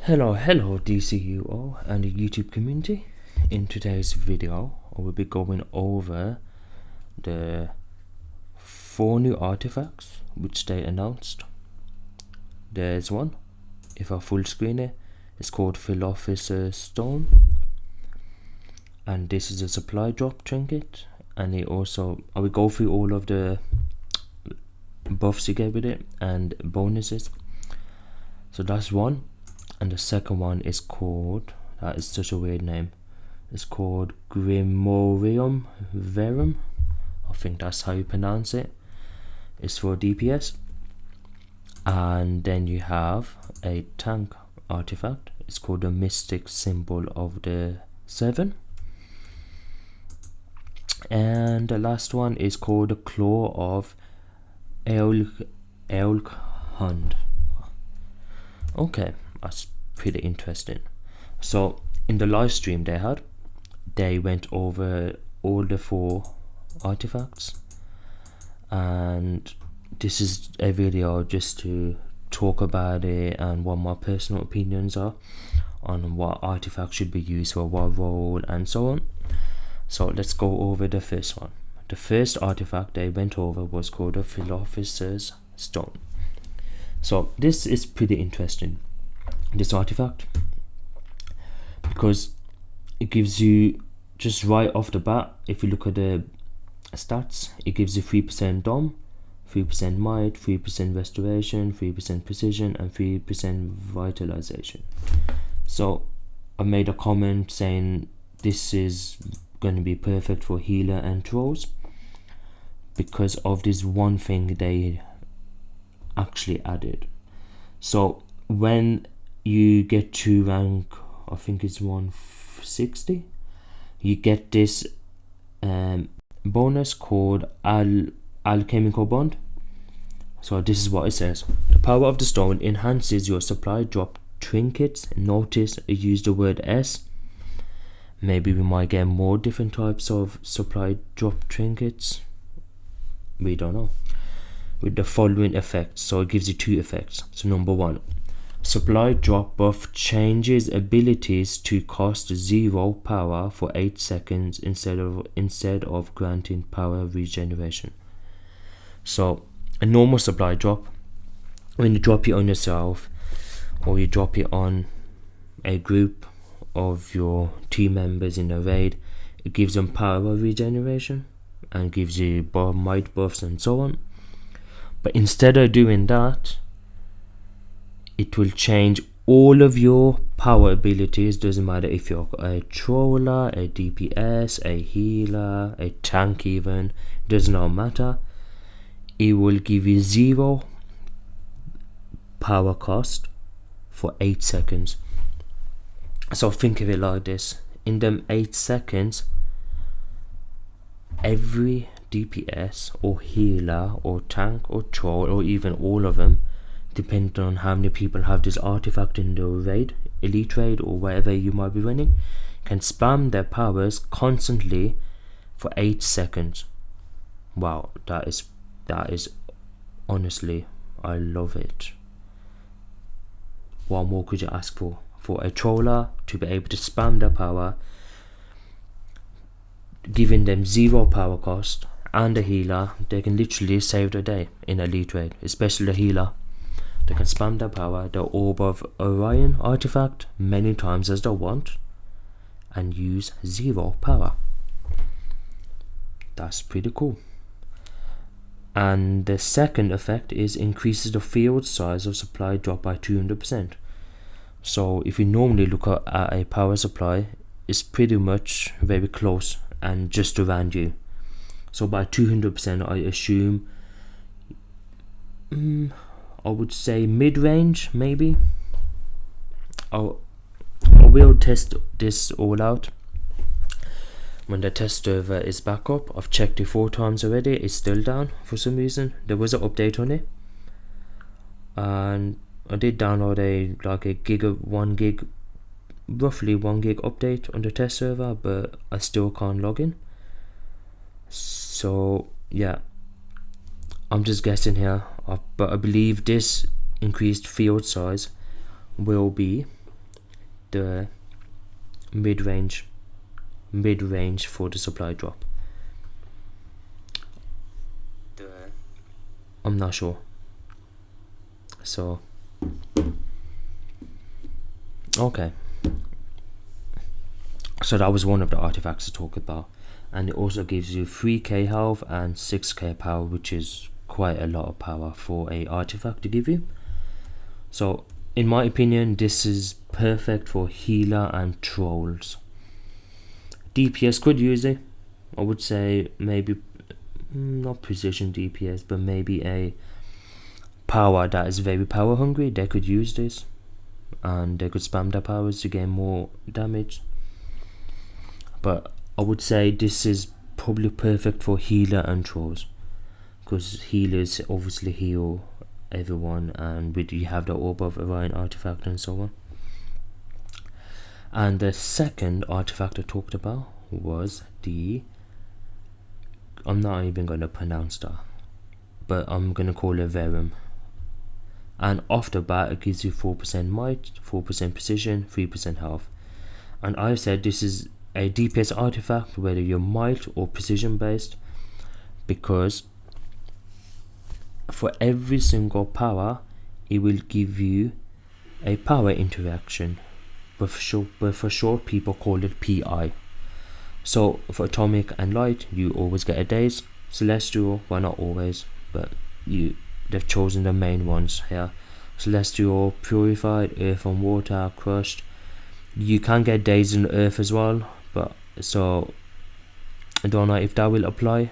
Hello DCUO and the YouTube community. In today's video I will be going over the 4 new artifacts which they announced. There's one, if I full screen it, it's called Philosopher's Stone, and this is a supply drop trinket, and I will go through all of the buffs you get with it and bonuses. So that's one. And the second one is called, that is such a weird name, it's called Grimorium Verum, I think that's how you pronounce it. It's for DPS. And then you have a tank artifact, it's called the Mystic Symbol of the Seven. And the last one is called the Claw of Aelkhunt. Okay, that's pretty interesting. So in the live stream they went over all the 4 artifacts, and this is a video just to talk about it and what my personal opinions are on what artifacts should be used for what role and so on. So let's go over the first one. The first artifact they went over was called the Philosopher's Stone. So this is pretty interesting, this artifact, because it gives you, just right off the bat, if you look at the stats, it gives you 3% dom, 3% might, 3% restoration, 3% precision, and 3% vitalization. So I made a comment saying this is going to be perfect for healer and trolls because of this one thing they actually added. So when you get to rank, I think it's 160, you get this bonus called Alchemical Bond. So this is what it says: the power of the stone enhances your supply drop trinkets. Notice I use the word S. Maybe we might get more different types of supply drop trinkets, we don't know, with the following effects. So it gives you 2 effects. So number 1, supply drop buff changes abilities to cost 0 power for 8 seconds instead of granting power regeneration. So a normal supply drop, when you drop it on yourself or you drop it on a group of your team members in a raid, it gives them power regeneration and gives you might buffs and so on. But instead of doing that, it will change all of your power abilities. Doesn't matter if you're a troller, a DPS, a healer, a tank even, does not matter. It will give you 0 power cost for 8 seconds. So think of it like this: in them 8 seconds, every DPS or healer or tank or troll, or even all of them, depending on how many people have this artifact in the raid, elite raid, or whatever you might be running, can spam their powers constantly for 8 seconds. Wow, that is honestly, I love it. What more could you ask for? For a troller to be able to spam their power, giving them 0 power cost, and a healer, they can literally save the day in elite raid, especially the healer. They can spam their power, the Orb of Orion artifact, many times as they want, and use 0 power. That's pretty cool. And the second effect is increases the field size of supply drop by 200%. So if you normally look at a power supply, it's pretty much very close and just around you. So by 200%, I assume, I would say mid-range maybe. I will test this all out when the test server is back up. I've checked it 4 times already. It's still down for some reason. There was an update on it, and I did download roughly 1 gig update on the test server, but I still can't log in. So yeah, I'm just guessing here, but I believe this increased field size will be the mid-range for the supply drop. I'm not sure. So okay, so that was one of the artifacts to talk about, and it also gives you 3k health and 6k power, which is quite a lot of power for a artifact to give you. So in my opinion, this is perfect for healer and trolls. DPS could use it. I would say maybe not precision DPS, but maybe a power that is very power hungry. They could use this and they could spam their powers to gain more damage. But I would say this is probably perfect for healer and trolls, because healers obviously heal everyone, and you have the Orb of Orion artifact and so on. And the second artifact I talked about was the, I'm not even going to pronounce that, but I'm going to call it Venom. And off the bat, it gives you 4% might, 4% precision, 3% health. And I've said this is a DPS artifact, whether you're might or precision based, because for every single power it will give you a power interaction, but for short people call it PI. So for atomic and light, you always get a daze. Celestial, well, not always, but they've chosen the main ones here. Celestial, purified, earth and water, crushed. You can get days in earth as well, but so I don't know if that will apply.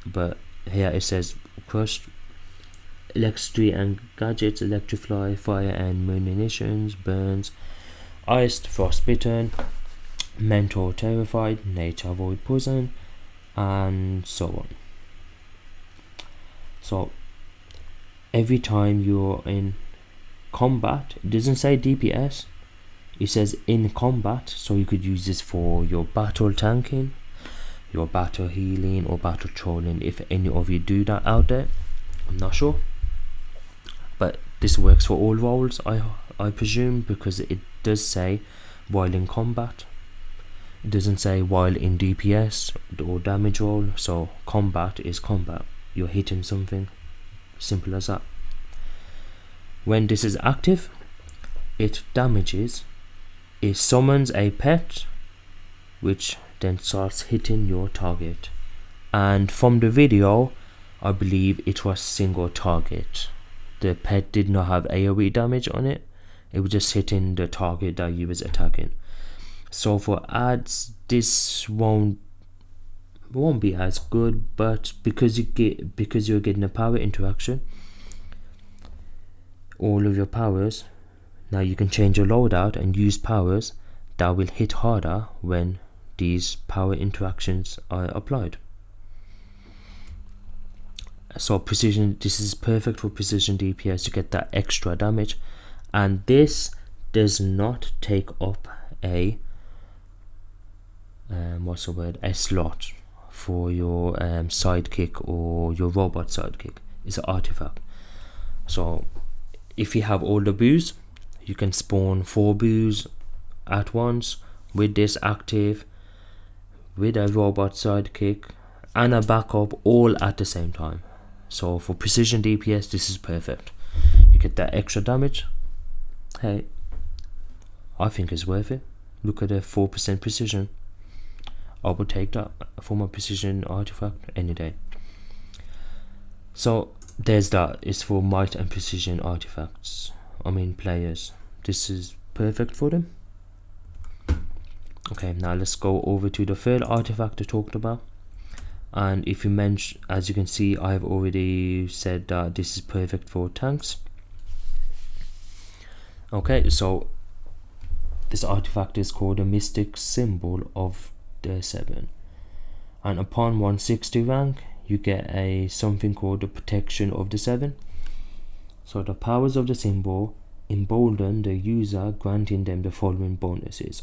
But here it says crushed, electricity and gadgets, electrify, fire and munitions, burns, iced, frostbitten, mentor, terrified, nature, void, poison, and so on. So every time you're in combat, it doesn't say DPS, it says in combat, so you could use this for your battle tanking, your battle healing, or battle trolling, if any of you do that out there. I'm not sure, but this works for all roles, I presume, because it does say while in combat. It doesn't say while in DPS or damage roll, so combat is combat. You're hitting something, simple as that. When this is active, it damages, it summons a pet, which then starts hitting your target. And from the video, I believe it was single target. The pet did not have AoE damage on it, it was just hitting the target that you was attacking. So for ads, this won't be as good, but because you're getting a power interaction, all of your powers, now you can change your loadout and use powers that will hit harder when these power interactions are applied. So precision, this is perfect for precision DPS to get that extra damage, and this does not take up a a slot for your sidekick or your robot sidekick. It's an artifact. So if you have all the boos, you can spawn 4 boos at once with this active, with a robot sidekick and a backup, all at the same time. So for precision DPS, this is perfect. You get that extra damage. Hey, I think it's worth it. Look at the 4% precision. I would take that for my precision artifact any day. So there's that. It's for might and precision artifacts. I mean players. This is perfect for them. Okay, now let's go over to the third artifact I talked about. And if you mention, as you can see, I've already said that this is perfect for tanks. Okay, so this artifact is called the Mystic Symbol of the 7, and upon 160 rank you get a something called the Protection of the 7. So the powers of the symbol embolden the user, granting them the following bonuses.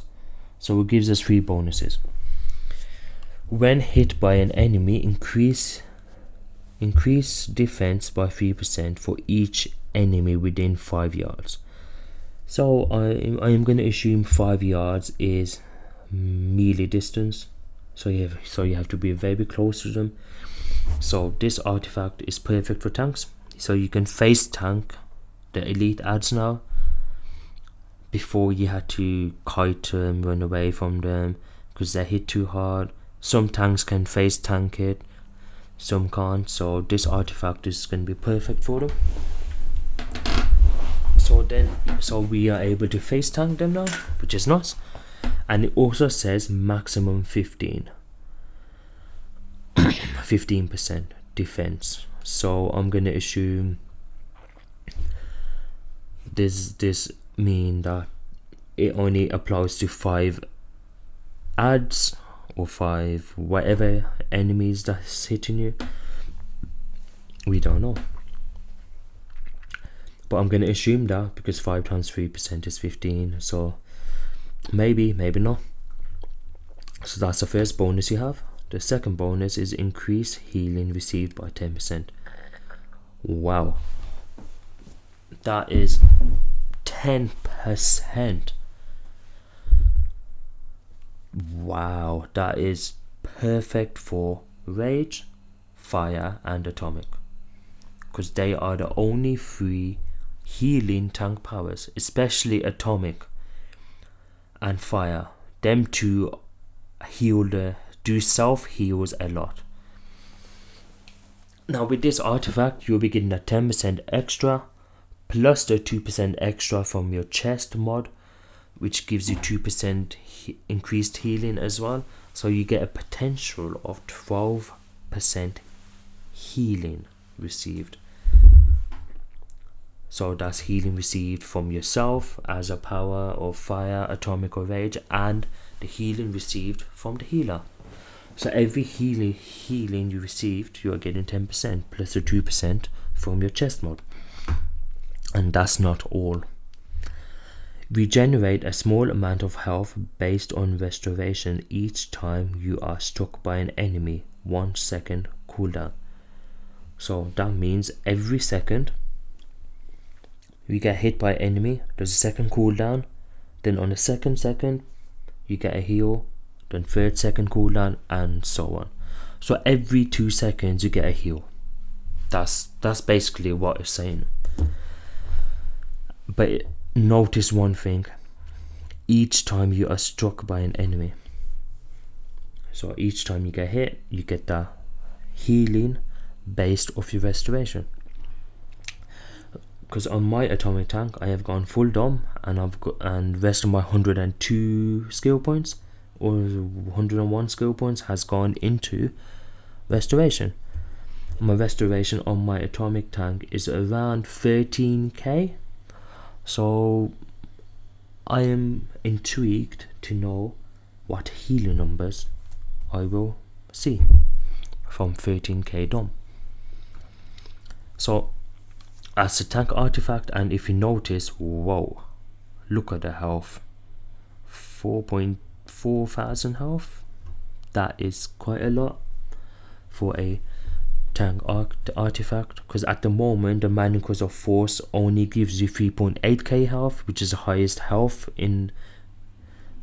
So it gives us 3 bonuses. When hit by an enemy, increase defense by 3% for each enemy within 5 yards. So I am going to assume 5 yards is melee distance, so you have to be very close to them. So this artifact is perfect for tanks, so you can face tank the elite adds now. Before you had to kite them, run away from them because they hit too hard. Some tanks can face tank it, some can't, so this artifact is going to be perfect for them. So we are able to face tank them now, which is nice. And it also says maximum 15% defense. So I'm gonna assume this mean that it only applies to 5 adds or 5 whatever enemies that's hitting you. We don't know, but I'm gonna assume that because 5 times 3% is 15, so maybe not. So that's the first bonus you have. The second bonus is increase healing received by 10%. Wow, that is 10%. Wow, that is perfect for rage, fire and atomic, because they are the only 3 healing tank powers, especially atomic and fire. Them two do self heals a lot. Now with this artifact you'll be getting a 10% extra plus the 2% extra from your chest mod, which gives you 2% increased healing as well. So you get a potential of 12% healing received. So that's healing received from yourself as a power of fire, atomic or rage, and the healing received from the healer. So every healing you received, you are getting 10% plus the 2% from your chest mod. And that's not all. Regenerate a small amount of health based on restoration each time you are struck by an enemy. 1 second cooldown. So that means every second you get hit by an enemy, there's a second cooldown. Then on the second you get a heal. Then 3rd second cooldown, and so on. So every 2 seconds you get a heal. That's basically what it's saying. But notice one thing: each time you are struck by an enemy. So each time you get hit, you get the healing based off your restoration. Because on my atomic tank I have gone full dom, and rest of my 102 skill points or 101 skill points has gone into restoration. My restoration on my atomic tank is around 13k. So I am intrigued to know what healing numbers I will see from 13k dom. So as a tank artifact, and if you notice, whoa, look at the health, 4,400 health. That is quite a lot for a tank artifact, because at the moment the Manacles of Force only gives you 3.8k health, which is the highest health in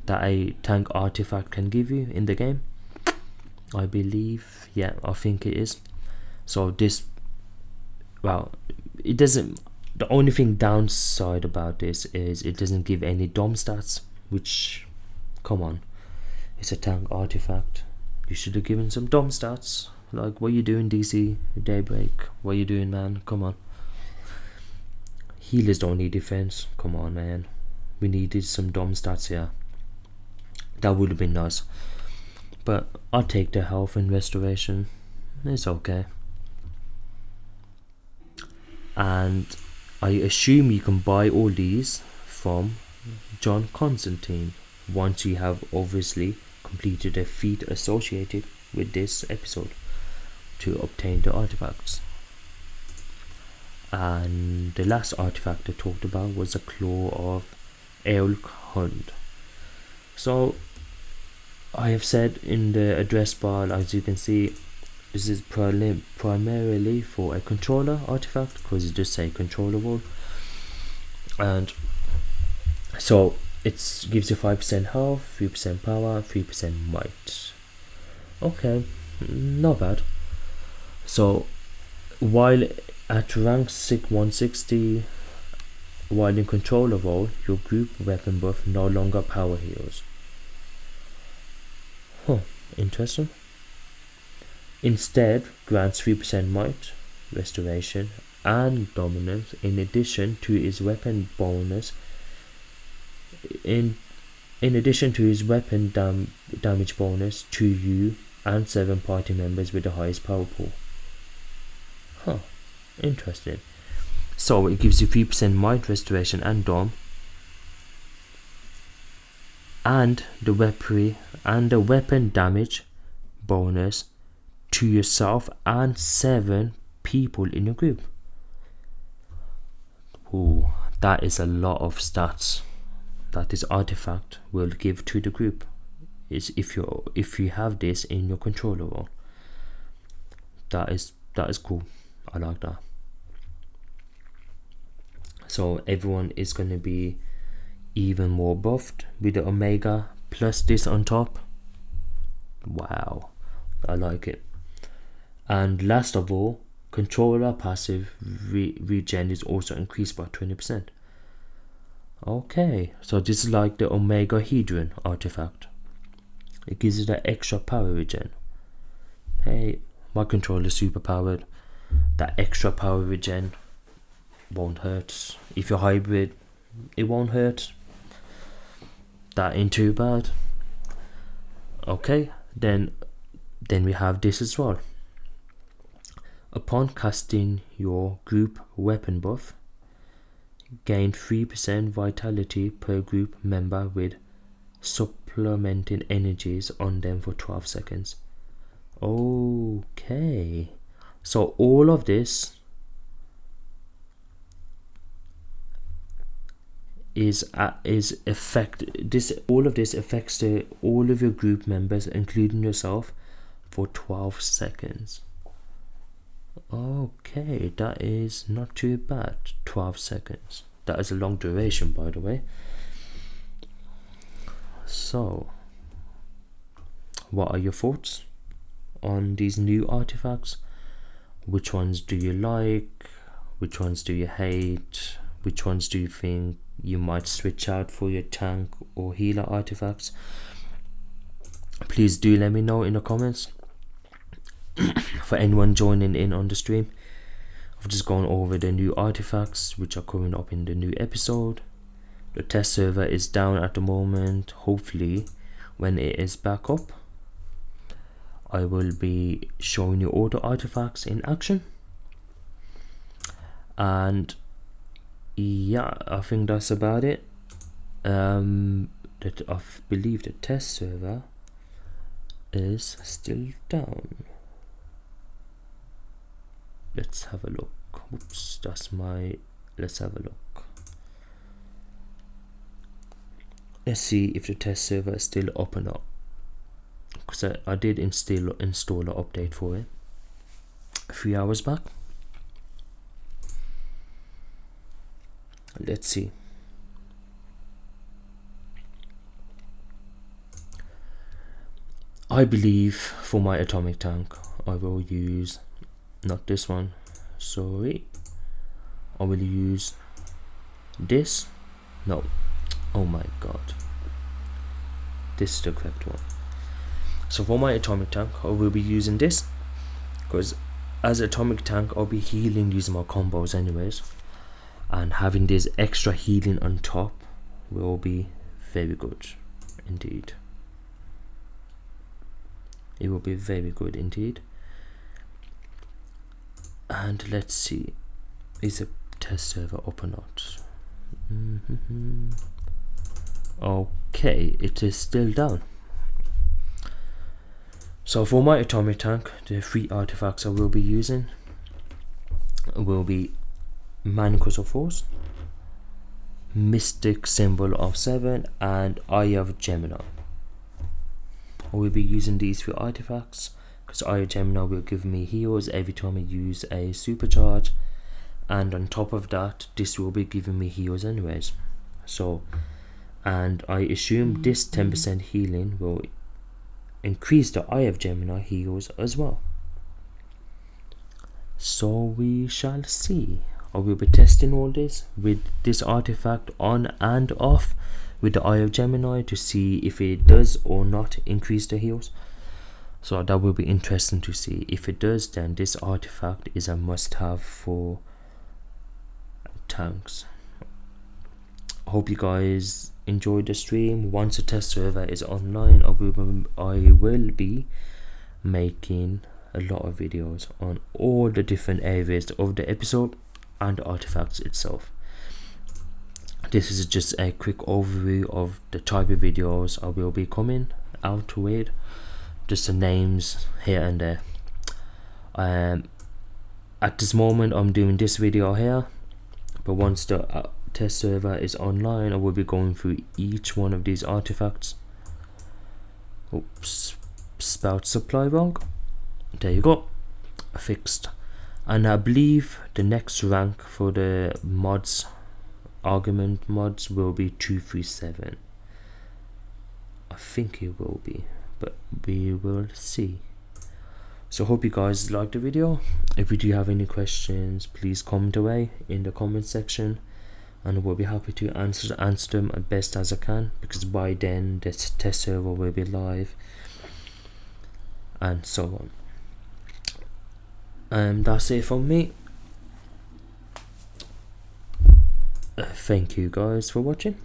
that a tank artifact can give you in the game, I believe. Yeah, I think it is. So this, well, it doesn't, the only thing downside about this is it doesn't give any dom stats, which, come on, it's a tank artifact, you should have given some dom stats. Like, what you doing, DC Daybreak? What you doing, man? Come on. Healers don't need defense. Come on, man. We needed some dom stats here. That would have been nice. But I'll take the health and restoration. It's okay. And I assume you can buy all these from John Constantine once you have obviously completed a feat associated with this episode to obtain the artifacts. And the last artifact I talked about was the Claw of Aelkhunt. So I have said in the address bar, as you can see, this is primarily for a controller artifact, because it just say controllable. And So it gives you 5% health, 3% power, 3% might. Okay, not bad. So while at rank 160, while in controller role, your group weapon buff no longer power heals. Interesting. Instead, grants 3% might, restoration, and dominance in addition to his weapon bonus. In addition to his weapon damage bonus to you and 7 party members with the highest power pool. Interesting. So it gives you 3% might, restoration, and dom, and the weapon damage bonus to yourself and 7 people in your group. Ooh, that is a lot of stats that this artifact will give to the group. Is if you have this in your controller role. That is cool. I like that. So everyone is going to be even more buffed with the Omega plus this on top. Wow, I like it. And last of all, controller passive regen is also increased by 20%. Okay, so this is like the Omega Hedron artifact. It gives you that extra power regen. Hey, my controller is super powered. That extra power regen won't hurt. If you're hybrid, it won't hurt. That ain't too bad. Okay, then we have this as well. Upon casting your group weapon buff, gain 3% vitality per group member with supplementing energies on them for 12 seconds. Okay, so all of this all of this affects all of your group members, including yourself, for 12 seconds. Okay, that is not too bad. 12 seconds. That is a long duration, by the way. So, what are your thoughts on these new artifacts? Which ones do you like? Which ones do you hate? Which ones do you think you might switch out for your tank or healer artifacts? Please do let me know in the comments. For anyone joining in on the stream, I've just gone over the new artifacts which are coming up in the new episode. The test server is down at the moment. Hopefully when it is back up, I will be showing you all the artifacts in action. And yeah, I think that's about it. That I believe the test server is still down. Let's have a look. Oops, let's have a look. Let's see if the test server is still up or not, because I did install an update for it a few hours back. Let's see. I believe for my atomic tank I will use, not this one, sorry, I will use this. No, oh my god, this is the correct one. So for my atomic tank I will be using this, because as atomic tank I'll be healing using my combos anyways, and having this extra healing on top will be very good indeed. It will be very good indeed. And let's see, is the test server up or not? Okay, it is still down. So for my atomic tank, the 3 artifacts I will be using will be Manicus of Force, Mystic Symbol of 7, and Eye of Gemini. I will be using these 3 artifacts because Eye of Gemini will give me heals every time I use a supercharge, and on top of that this will be giving me heals anyways. So and I assume this 10% healing will increase the Eye of Gemini heals as well. So we shall see. I will be testing all this with this artifact on and off with the Eye of Gemini to see if it does or not increase the heals. So that will be interesting to see. If it does, then this artifact is a must-have for tanks. I hope you guys enjoyed the stream. Once the test server is online, I will be making a lot of videos on all the different areas of the episode and the artifacts itself. This is just a quick overview of the type of videos I will be coming out with, just the names here and there. At this moment I'm doing this video here, but once the test server is online, I will be going through each one of these artifacts. Oops, spelled supply wrong. There you go, fixed. And I believe the next rank for the mods, argument mods, will be 237. I think it will be, but we will see. So hope you guys liked the video. If you do have any questions, please comment away in the comment section, and we'll be happy to answer them as best as I can, because by then the test server will be live and so on. That's it from me. Thank you guys for watching.